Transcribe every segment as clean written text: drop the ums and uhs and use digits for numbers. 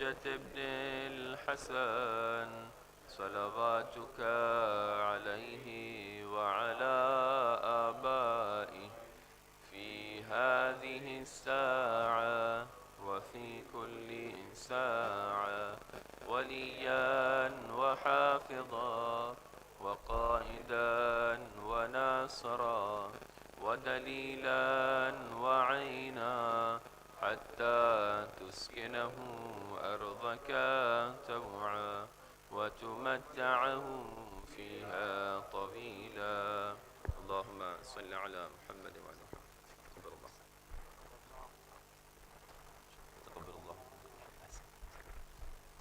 الحجة ابن الحسن صلواتك عليه وعلى آبائه في هذه الساعة وفي كل ساعة وليا وحافظا وقائدا وناصرا ودليلا وعينا حتى تسكنه أرضك توعا وتمتعه فيها طويلا. اللهم صل على محمد وعلى محمد. تقبل الله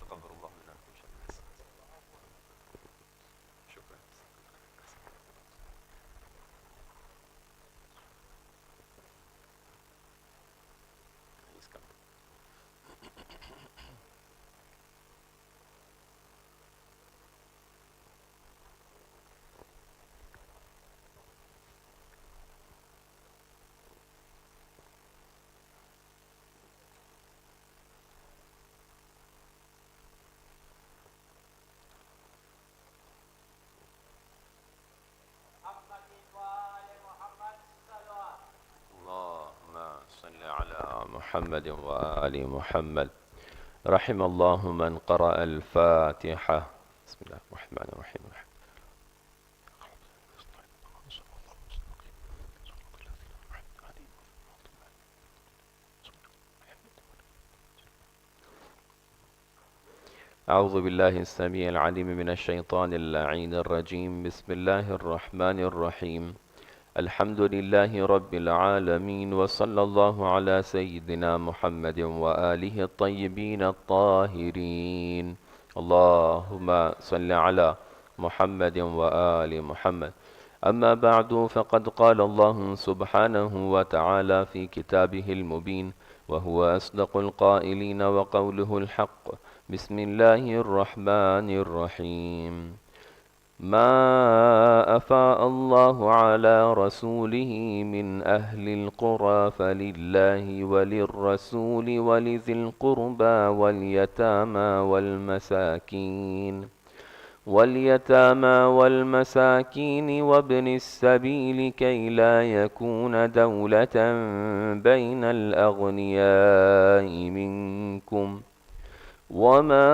تقبل الله منا شكرا. محمد وآل محمد. رحم الله من قرأ الفاتحة. بسم الله الرحمن الرحيم. أعوذ بالله السميع العليم من الشيطان اللعين الرجيم. بسم الله الرحمن الرحيم. الحمد لله رب العالمين، وصلى الله على سيدنا محمد وآله الطيبين الطاهرين. اللهم صل على محمد وآل محمد. أما بعد، فقد قال الله سبحانه وتعالى في كتابه المبين، وهو أصدق القائلين وقوله الحق. بسم الله الرحمن الرحيم. ما أفاء الله على رسوله من أهل القرى فلله وللرسول ولذي القربى واليتامى والمساكين وابن السبيل كي لا يكون دولة بين الأغنياء منكم. وما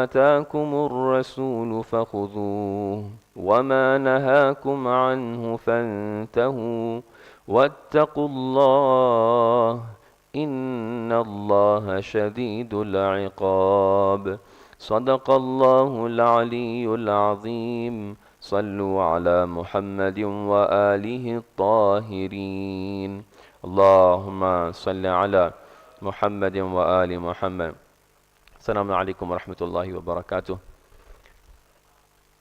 آتاكم الرسول فخذوه وما نهاكم عنه فانتهوا واتقوا الله إن الله شديد العقاب. صدق الله العلي العظيم. صلوا على محمد وآله الطاهرين. اللهم صل على محمد وآل محمد. السلام عليكم ورحمة الله وبركاته.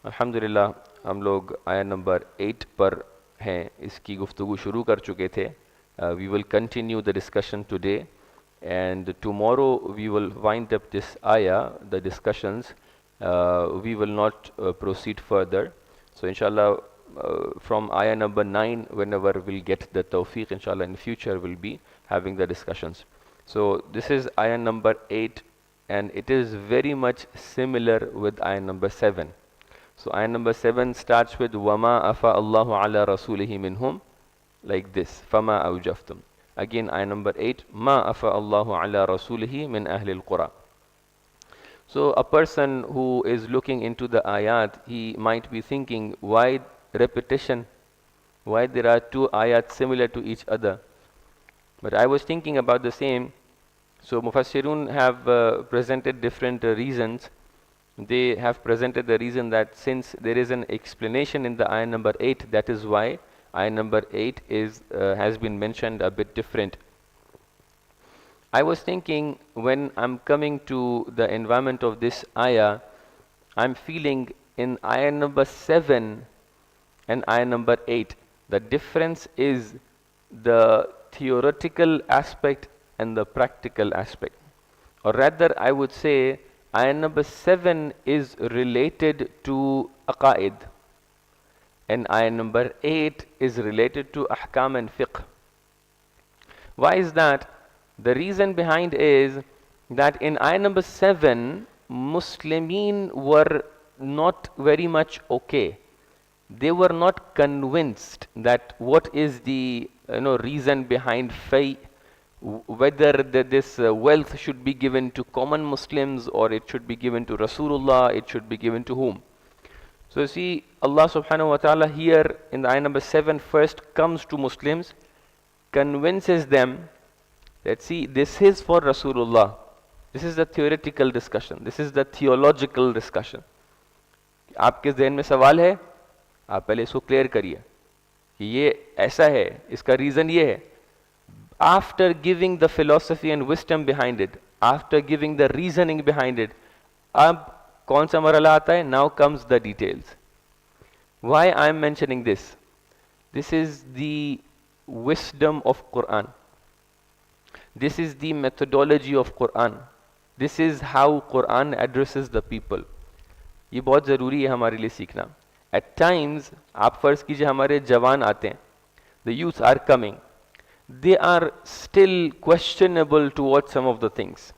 अल्हम्दुलिल्लाह हम लोग आया नंबर 8 पर हैं, इसकी गुफ्तगू शुरू कर चुके थे. We will continue the discussion today, and tomorrow we will wind up this ayah, the discussions. We will not proceed further. So inshallah, from ayah number 9, whenever we'll get the tawfiq, inshallah in future we'll be having the discussions. So this is ayah number 8, and it is very much similar with ayah number 7. So ayah number 7 starts with وَمَا أَفَاءَ اللَّهُ عَلَى رَسُولِهِ مِنْهُمْ, like this, فَمَا أَوْجَفْتُمْ. Again ayah number 8, مَا أَفَاءَ اللَّهُ عَلَى رَسُولِهِ مِنْ أَهْلِ الْقُرَى. So a person who is looking into the ayat, he might be thinking, why repetition? Why there are two ayat similar to each other? But I was thinking about the same. So Mufassirun have presented different reasons. They have presented the reason that since there is an explanation in the ayah number 8, that is why ayah number 8 has been mentioned a bit different. I was thinking, when I'm coming to the environment of this ayah, I'm feeling in ayah number 7 and ayah number 8, the difference is the theoretical aspect and the practical aspect. Or rather, I would say ayah number 7 is related to aqaid, and ayah number 8 is related to ahkam and fiqh. Why is that? The reason behind is that in ayah number 7, Muslimin were not very much okay. They were not convinced that what is the reason behind fay, whether this wealth should be given to common Muslims or it should be given to Rasulullah, it should be given to whom. So you see, Allah subhanahu wa ta'ala here in the ayah number 7 first comes to Muslims, convinces them that see, this is for Rasulullah. This is the theoretical discussion. This is the theological discussion. आपके ज़हन में सवाल है, आप पहले इसको clear करिए कि ये ऐसा है, इसका रीज़न ये है. After giving the philosophy and wisdom behind it, after giving the reasoning behind it, अब कौन सा मरला आता है? Now comes the details. Why I am mentioning this? This is the wisdom of Quran. This is the methodology of Quran. This is how Quran addresses the people. ये बहुत ज़रूरी है हमारे लिए सीखना. At times, आप फ़र्ज़ कीजिए हमारे जवान आते हैं, the youths are coming, they are still questionable towards some of the things.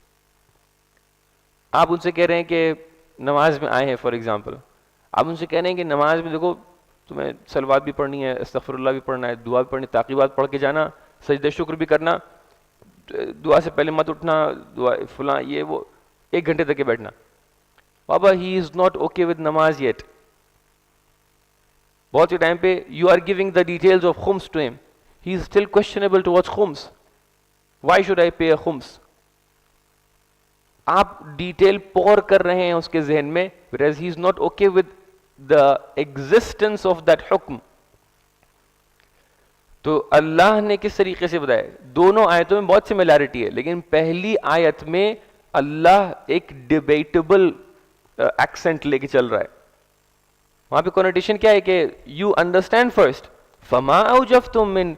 आप उनसे कह रहे हैं कि नमाज में आए हैं, फॉर एग्जाम्पल, आप उनसे कह रहे हैं कि नमाज में देखो तुम्हें सलवात भी पढ़नी है, अस्तगफिरुल्लाह भी पढ़ना है, दुआ भी पढ़नी, ताक़ीबात पढ़ के जाना, सजदे शुक्र भी करना, दुआ से पहले मत उठना, दुआ फलां ये वो, 1 घंटे तक के बैठना. बाबा he is not okay with नमाज येट. बहुत से टाइम पे you are giving the details of खुम्स to him, he is still questionable towards खुम्स. Why should I pay a खुम्स? आप डिटेल पोर कर रहे हैं उसके जहन में, whereas he is not okay with the existence of that हुक्म. तो अल्लाह ने किस तरीके से बताया? दोनों आयतों में बहुत सिमिलैरिटी है, लेकिन पहली आयत में अल्लाह एक डिबेटेबल एक्सेंट लेके चल रहा है. वहां पे कॉनोटेशन क्या है कि यू अंडरस्टैंड फर्स्ट, फमा औजफ्तुम मिन,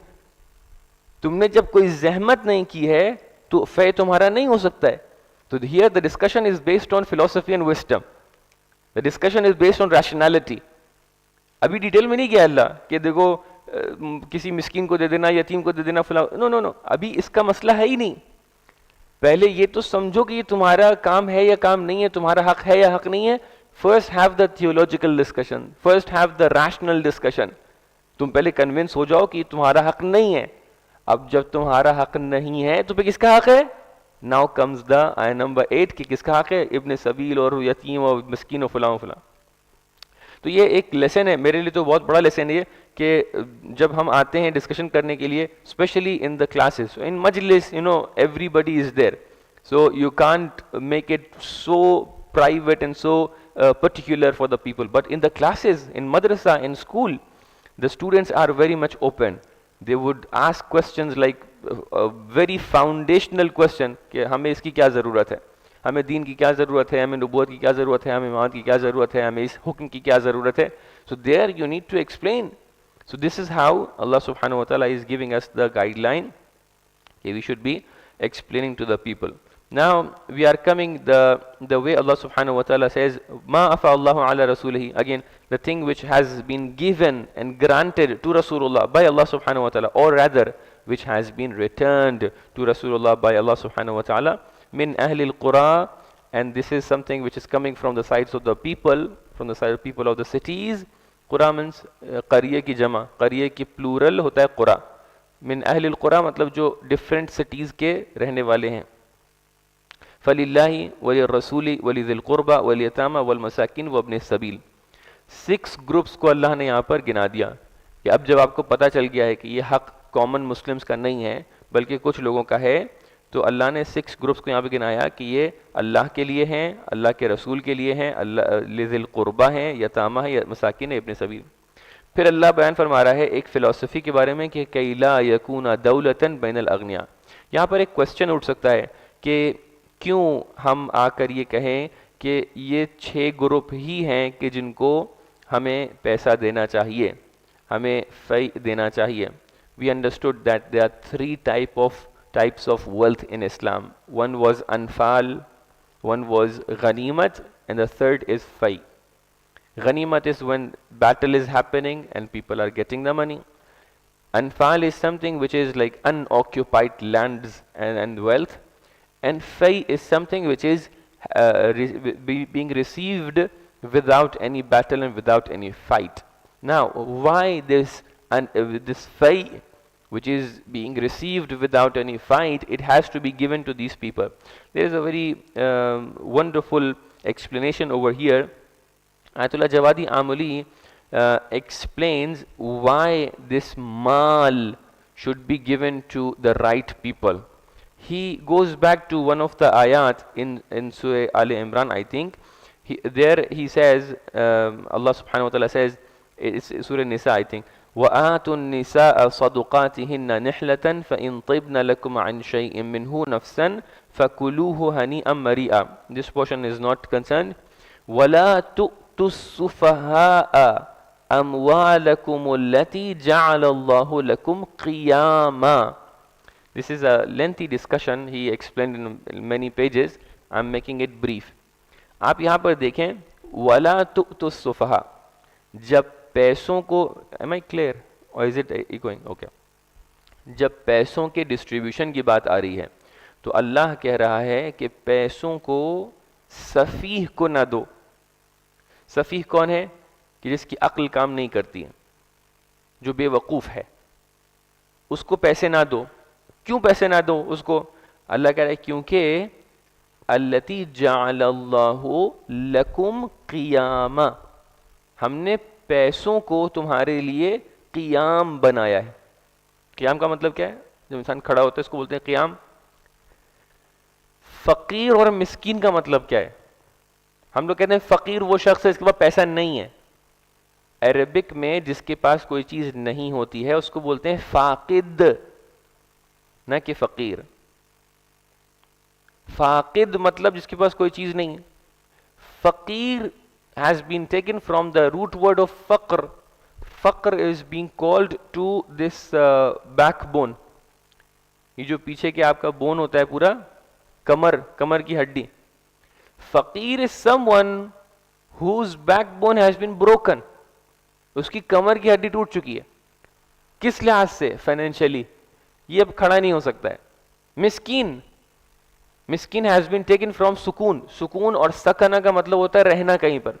तुमने जब कोई जहमत नहीं की है तो फे तुम्हारा नहीं हो सकता है. तो here the discussion is based on philosophy and wisdom, the discussion is based on rationality. अभी डिटेल में नहीं गया अल्लाह कि देखो किसी मिस्किन को दे देना, यतीम को दे देना, फला, नो नो नो, अभी इसका मसला है ही नहीं. पहले ये तो समझो कि ये तुम्हारा काम है या काम नहीं है, तुम्हारा हक है या हक नहीं है. First have the theological discussion, first have the rational discussion. तुम पहले कन्विंस हो जाओ कि तुम्हारा हक नहीं है. अब जब तुम्हारा हक नहीं है तो फिर किसका हक है? नाउ कम्स द आयत नंबर 8 कि किसका हक है? इब्न सबील और यतीम और मिस्कीन और फलां फलां. तो ये एक लेसन है, मेरे लिए तो बहुत बड़ा लेसन है ये, कि जब हम आते हैं डिस्कशन करने के लिए, specially in the classes, in मजलिस, everybody is there, so you can't make it so private and so particular for the people. But in the classes, in madrasa, in school, the students are very much open. They would ask questions like a very foundational question कि हमें इसकी क्या ज़रूरत है, हमें दीन की क्या ज़रूरत है, हमें नबूवत की क्या ज़रूरत है, हमें इमामत की क्या ज़रूरत है, हमें इस हुक्म की क्या ज़रूरत है. So there you need to explain. So this is how Allah subhanahu wa ta'ala is giving us the guideline that we should be explaining to the people. Now we are coming the way Allah subhanahu wa ta'ala says, Ma afa Allahu ala rasulihi. Again, the thing which has been given and granted to Rasulullah by Allah subhanahu wa ta'ala, or rather which has been returned to Rasulullah by Allah subhanahu wa ta'ala, min ahli al-qura, and this is something which is coming from the sides of the people, from the side of people of the cities. Qura means qariya ki jama, qariya ki plural hota hai qura. Min ahli al-qura मतलब जो different cities के रहने वाले हैं. फलिल्लाहि वलिर्रसूली वलिज़िल क़ुरबा वलियतामा वलमसाकिन वब्न सबील. 6 groups को अल्लाह ने यहाँ पर गिना दिया कि अब जब आपको पता चल गया है कि ये हक कॉमन मुस्लिम्स का नहीं है बल्कि कुछ लोगों का है, तो अल्लाह ने 6 ग्रुप्स को यहाँ पे गिनाया कि ये अल्लाह के लिए हैं, अल्लाह के रसूल के लिए हैं, अल्लाह लिज़िल क़ुरबा हैं, यतामा है, मसाकिन है, इब्न सबील. फिर अल्लाह बयान फरमा रहा है एक फ़िलासफ़ी के बारे में कि कैला यकूना दौलतन बैनल अगनिया. यहाँ पर एक क्वेश्चन उठ सकता है कि क्यों हम आकर ये कहें कि ये 6 ग्रुप ही हैं कि जिनको हमें पैसा देना चाहिए, हमें फ़ै देना चाहिए. We understood that there are 3 types of wealth in Islam. One was anfal, one was ghanimat, and the third is fai. Ghanimat is when battle is happening and people are getting the money. Anfal is something which is like unoccupied lands and wealth. and fay is something which is being received without any battle and without any fight. Now, why this this fay, which is being received without any fight, it has to be given to these people? There is a very wonderful explanation over here. Ayatollah Jawadi Amuli explains why this mal should be given to the right people. He goes back to one of the ayat in Surah Ali Imran, I think. There he says, Allah subhanahu wa ta'ala says, it's Surah Nisa, I think, وَآتُوا النِّسَاءَ صَدُقَاتِهِنَّ نِحْلَةً فَإِن طِبْنَ لَكُمْ عَنْ شَيْءٍ مِّنْهُ نَفْسًا فَكُلُوهُ هَنِيئًا مَرِيئًا. This portion is not concerned. وَلَا تُؤْتُوا السُّفَهَاءَ أَمْوَالَكُمُ الَّتِي جَعَلَ اللَّهُ لَكُمْ قِيَامًا. This is a lengthy discussion. He explained in many pages. I'm making it brief. आप यहाँ पर देखें, वला तु'तु सुफहा, जब पैसों को, am I clear or is it echoing? Okay. जब पैसों के डिस्ट्रीब्यूशन की बात आ रही है तो अल्लाह कह रहा है कि पैसों को सफीह को ना दो. सफीह कौन है? कि जिसकी अक्ल काम नहीं करती है, जो बेवकूफ है, उसको पैसे ना दो. क्यों पैसे ना दो उसको? अल्लाह कह रहा है क्योंकि अल्लती जअलल्लाहु लकुम क़ियामा, हमने पैसों को तुम्हारे लिए क़ियाम बनाया है. क़ियाम का मतलब क्या है? जब इंसान खड़ा होता है इसको बोलते हैं क़ियाम. फ़कीर और मिस्कीन का मतलब क्या है? हम लोग कहते हैं फ़कीर वो शख्स है जिसके पास पैसा नहीं है. अरबिक में जिसके पास कोई चीज़ नहीं होती है उसको बोलते हैं फ़ाक़िद, ना कि फ़कीर. फ़ाक़िद मतलब जिसके पास कोई चीज़ नहीं है. फ़कीर has been taken from the root word of faqr. Faqr is being called to this backbone. ये जो पीछे के आपका बोन होता है पूरा, कमर की हड्डी. फ़कीर is someone whose backbone has been broken. उसकी कमर की हड्डी टूट चुकी है. किस लिहाज से? फाइनेंशियली. ये अब खड़ा नहीं हो सकता है. मिस्कीन हैज बीन टेकन फ्रॉम सुकून. सुकून और सकना का मतलब होता है रहना कहीं पर.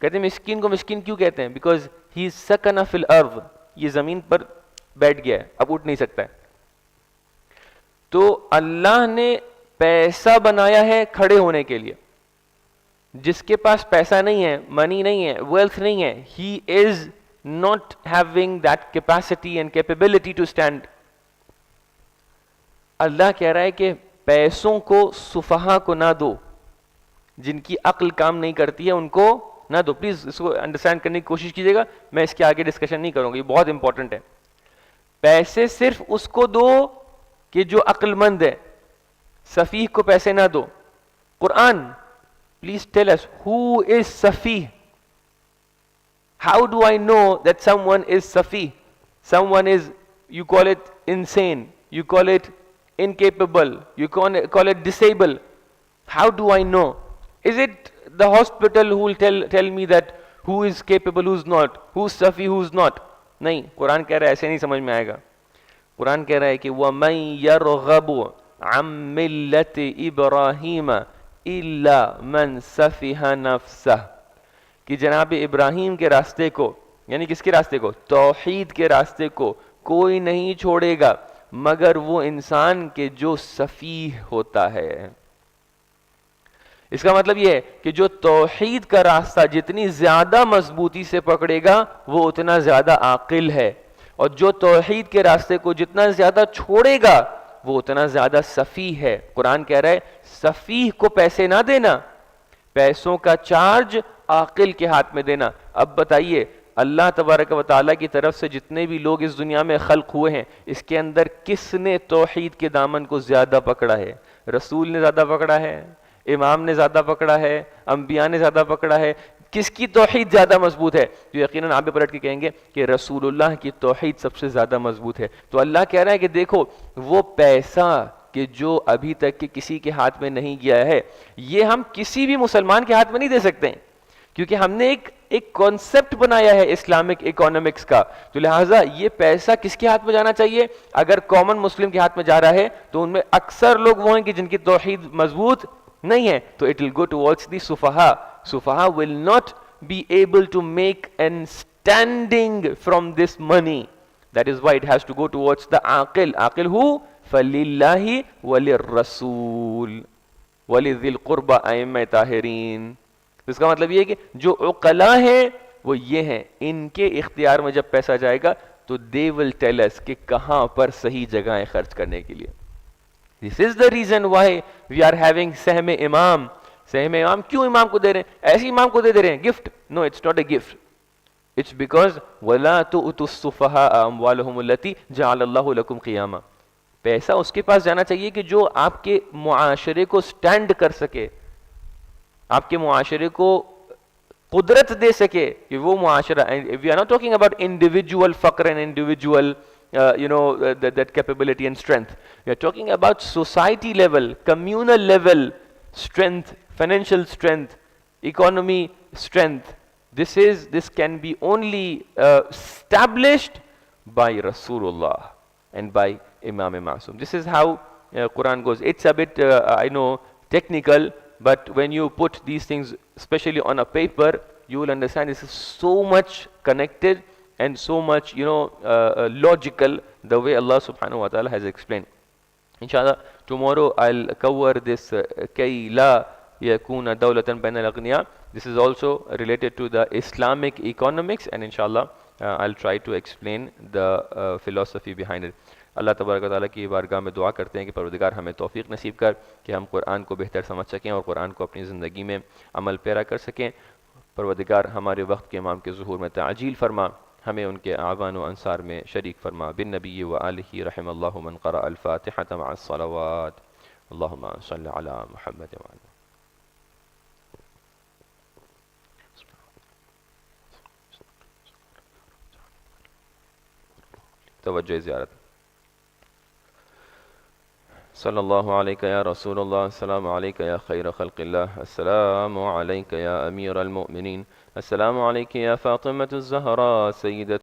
कहते हैं मिस्कीन को मिस्कीन क्यों कहते हैं? बिकॉज ही सकना फिल अर्व, ये जमीन पर बैठ गया है, अब उठ नहीं सकता है. तो अल्लाह ने पैसा बनाया है खड़े होने के लिए. जिसके पास पैसा नहीं है, मनी नहीं है, वेल्थ नहीं है, he is not having that capacity and capability to stand. अल्लाह कह रहा है कि पैसों को सुफहा को ना दो, जिनकी अक्ल काम नहीं करती है उनको ना दो. प्लीज इसको अंडरस्टैंड करने की कोशिश कीजिएगा. मैं इसके आगे डिस्कशन नहीं करूंगा, ये बहुत इंपॉर्टेंट है. पैसे सिर्फ उसको दो कि जो अक्लमंद है. सफीह को पैसे ना दो. कुरान, please tell us who is सफीह. How do I know that someone is सफीह? Someone is, you call it insane, you call it incapable, you call it disabled. How do I know? Is it the hospital who will tell me that who is capable, who's not, who's safi, who's not? नहीं. कुरान कह रहा है ऐसे नहीं समझ में आएगा. कुरान कह रहा है कि وَمَنْ يَرْغَبُ عَنْ مِلَّةِ إِبْرَاهِيمَ إِلَّا مَنْ سَفِهَ نَفْسَهُ, कि जनाब इब्राहिम के रास्ते को, यानी किसके रास्ते को? तौहीद के रास्ते को कोई नहीं छोड़ेगा मगर वो इंसान के जो सफीह होता है. इसका मतलब यह है कि जो तौहीद का रास्ता जितनी ज्यादा मजबूती से पकड़ेगा वो उतना ज्यादा आकिल है, और जो तौहीद के रास्ते को जितना ज्यादा छोड़ेगा वो उतना ज्यादा सफीह है. कुरान कह रहा है सफीह को पैसे ना देना, पैसों का चार्ज आकिल के हाथ में देना. अब बताइए, अल्लाह तबारक व तआला की तरफ से जितने भी लोग इस दुनिया में खल्क हुए हैं, इसके अंदर किसने तौहीद के दामन को ज्यादा पकड़ा है? रसूल ने ज्यादा पकड़ा है, इमाम ने ज्यादा पकड़ा है, अंबिया ने ज्यादा पकड़ा है. किसकी तौहीद ज्यादा मजबूत है? तो यकीनन आप भी पलट के कहेंगे कि रसूलुल्लाह की तौहीद सबसे ज्यादा मजबूत है. तो अल्लाह कह रहा है कि देखो, वो पैसा कि जो अभी तक के किसी के हाथ में नहीं गया है, ये हम किसी भी मुसलमान के हाथ में नहीं दे सकते हैं, क्योंकि हमने एक कॉन्सेप्ट बनाया है इस्लामिक इकोनॉमिक्स का। तो लिहाजा ये पैसा किसके हाथ में जाना चाहिए? अगर कॉमन मुस्लिम के हाथ में जा रहा है तो उनमें अक्सर लोग वो हैं कि जिनकी तौहीद मजबूत नहीं है, तो it will go towards the सुफहा। सुफहा will not be able to make an standing from this money, that is why it has to go towards the आकिल। आकिल हु? फलिल्लाहि वलिर्रसूल वलिज़िल कुर्बा अइम्मा ताहिरीन। इसका मतलब ये है कि जो उक़ला हैं वो ये हैं, इनके इख्तियार में जब पैसा जाएगा तो दे विल टेल अस कि कहां पर सही जगह खर्च करने के लिए। This is the reason why we are having सहम इमाम। सहम इमाम क्यों इमाम को दे रहे हैं? ऐसे इमाम को दे रहे हैं gift? No, it's not a gift, it's because वला तुअतुस्सुफहा अमवालहुम अल्लती जअलल्लाहु लकुम क़ियामा। पैसा उसके पास जाना चाहिए कि जो आपके मुआशरे को स्टैंड कर सके, आपके मुआशरे को कुदरत दे सके कि वो मुआशरा। We are not talking about individual फक्र and individual that capability and strength. We are talking about society level, communal level strength, financial strength, economy strength. This can be only established by Rasulullah and by Imam Masum. This is how Quran goes. It's a bit I know technical, but when you put these things especially on a paper, you will understand this is so much connected and so much logical, the way Allah subhanahu wa ta'ala has explained. Inshallah, tomorrow I'll cover this kay la yakuna dawlatan bayna al-aghniya. This is also related to the Islamic economics, and inshallah I'll try to explain the philosophy behind it. अल्लाह तबारक व तआला की बारगाह में दुआ करते हैं कि परवरदिगार हमें तौफीक नसीब कर कि हम कुरान को बेहतर समझ सकें और कुरान को अपनी ज़िंदगी में अमल पैरा कर सकें। परवरदिगार हमारे वक्त के इमाम के ज़ुहूर में ताजील फरमा, हमें उनके आवान व अंसार में शरीक फरमा। बिन नबी व आलिही रहमल्लाहु मन क़रा अल फ़ातिहत मअ अस्सलावात। अल्लाहुम्मा सल्लि अला मुहम्मद व अला। तवज्जो ज़ियारत। सल्लल्लाहु अलैका या रसूलल्लाह, अस्सलामु अलैका या खैर खल्क़िल्लाह, अस्सलामु अलैका या अमीरल मुमिनीन, अस्सलामु अलैका या फ़ातिमतुज़ ज़हरा सय्यदत